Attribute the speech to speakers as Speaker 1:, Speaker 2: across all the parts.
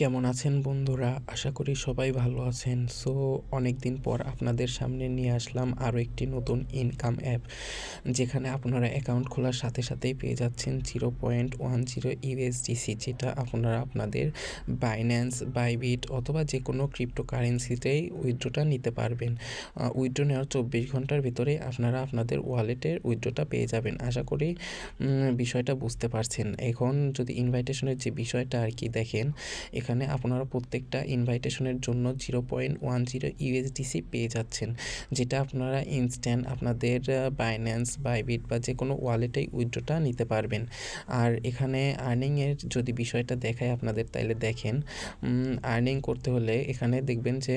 Speaker 1: কেমন আছেন বন্ধুরা? আশা করি সবাই ভালো আছেন। সো অনেকদিন পর আপনাদের সামনে নিয়ে আসলাম আরও একটি নতুন ইনকাম অ্যাপ, যেখানে আপনারা অ্যাকাউন্ট খোলার সাথে সাথেই পেয়ে যাচ্ছেন 0.10 ইউএসডিসি, যেটা আপনারা আপনাদের বাইন্যান্স, বাইবিট অথবা যে কোনো ক্রিপ্টোকারেন্সিতেই উইথড্রটা নিতে পারবেন। উইথড্র নেওয়ার 24 ঘন্টার ভিতরে আপনারা আপনাদের ওয়ালেটের উইথড্রটা পেয়ে যাবেন। আশা করি বিষয়টা বুঝতে পারছেন। এখন যদি ইনভাইটেশনের যে বিষয়টা আর কি দেখেন, এখানে আপনারা প্রত্যেকটা ইনভাইটেশনের জন্য 0.10 ইউএসডিসি পেয়ে যাচ্ছেন, যেটা আপনারা ইনস্ট্যান্ট আপনাদের বাইন্যান্স, বাইবিট বা যে কোনো ওয়ালেটেই উইথড্রটা নিতে পারবেন। আর এখানে আর্নিংয়ের যদি বিষয়টা দেখায় আপনাদের, তাইলে দেখেন আর্নিং করতে হলে এখানে দেখবেন যে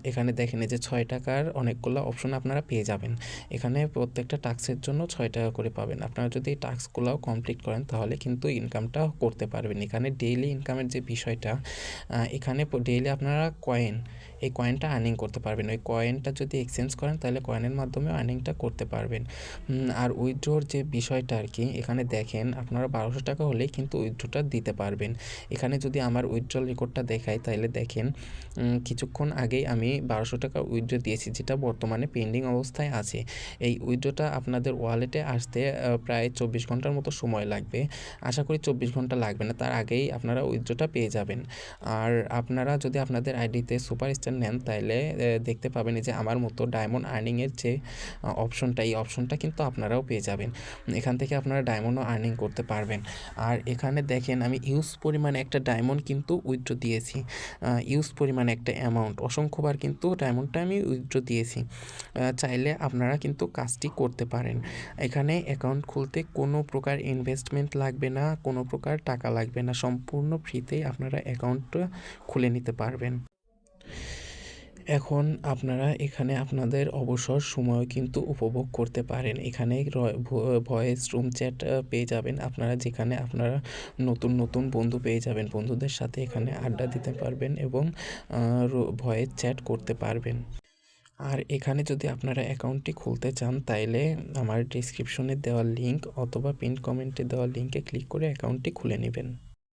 Speaker 1: এখানে দেখেন যে 6 টাকার অনেকগুলো অপশন আপনারা পেয়ে যাবেন। এখানে প্রত্যেকটা টাস্কের জন্য 6 টাকা করে পাবেন। আপনারা যদি এই টাস্কগুলোও কমপ্লিট করেন তাহলে কিন্তু ইনকামটা করতে পারবেন। এখানে ডেইলি ইনকামের যে বিষয়টা, এখানে ডেইলি আপনারা এই কয়েনটা আর্নিং করতে পারবেন। ওই কয়েনটা যদি এক্সচেঞ্জ করেন তাহলে কয়েনের মাধ্যমে আর্নিংটা করতে পারবেন। আর উইথড্রোর যে বিষয়টা আর কি, এখানে দেখেন আপনারা 1200 টাকা হলেই কিন্তু উইথড্রোটা দিতে পারবেন। এখানে যদি আমার উইথড্রল রেকর্ডটা দেখাই তাহলে দেখেন কিছুক্ষণ আগেই আমি 1200 টাকা উইথড্রো দিয়েছি, যেটা বর্তমানে পেন্ডিং অবস্থায় আছে। এই উইথড্রোটা আপনাদের ওয়ালেটে আসতে প্রায় 24 ঘন্টার মতো সময় লাগবে। আশা করি 24 ঘন্টা লাগবে না, তার আগেই আপনারা উইথড্রোটা পেয়ে যাবেন। আর আপনারা যদি আপনাদের আইডিতে সুপারস্টার নেন তাইলে দেখতে পাবেন যে আমার মতো ডায়মন্ড আর্নিংয়ের যে অপশনটা, এই অপশনটা কিন্তু আপনারাও পেয়ে যাবেন। এখান থেকে আপনারা ডায়মন্ডও আর্নিং করতে পারবেন। আর এখানে দেখেন আমি ইউজ পরিমাণে একটা ডায়মন্ড কিন্তু উইথড্রো দিয়েছি, ইউজ পরিমাণে একটা অ্যামাউন্ট, অসংখ্যবার কিন্তু ডায়মন্ডটা আমি উইথড্রো দিয়েছি। চাইলে আপনারা কিন্তু কাজটি করতে পারেন। এখানে অ্যাকাউন্ট খুলতে কোনো প্রকার ইনভেস্টমেন্ট লাগবে না, কোনো প্রকার টাকা লাগবে না, সম্পূর্ণ ফ্রিতেই আপনারা অ্যাকাউন্টটা খুলে নিতে পারবেন। এখন আপনারা এখানে আপনাদের অবসর সময় কিন্তু উপভোগ করতে পারেন। এখানে ভয়েস রুম চ্যাট পেয়ে যাবেন আপনারা, যেখানে আপনারা নতুন নতুন বন্ধু পেয়ে যাবেন। বন্ধুদের সাথে এখানে আড্ডা দিতে পারবেন এবং ভয়েস চ্যাট করতে পারবেন। আর এখানে যদি আপনারা অ্যাকাউন্টটি খুলতে চান তাইলে আমার ডিসক্রিপশনে দেওয়া লিঙ্ক অথবা পিন কমেন্টে দেওয়া লিঙ্কে ক্লিক করে অ্যাকাউন্টটি খুলে নেবেন।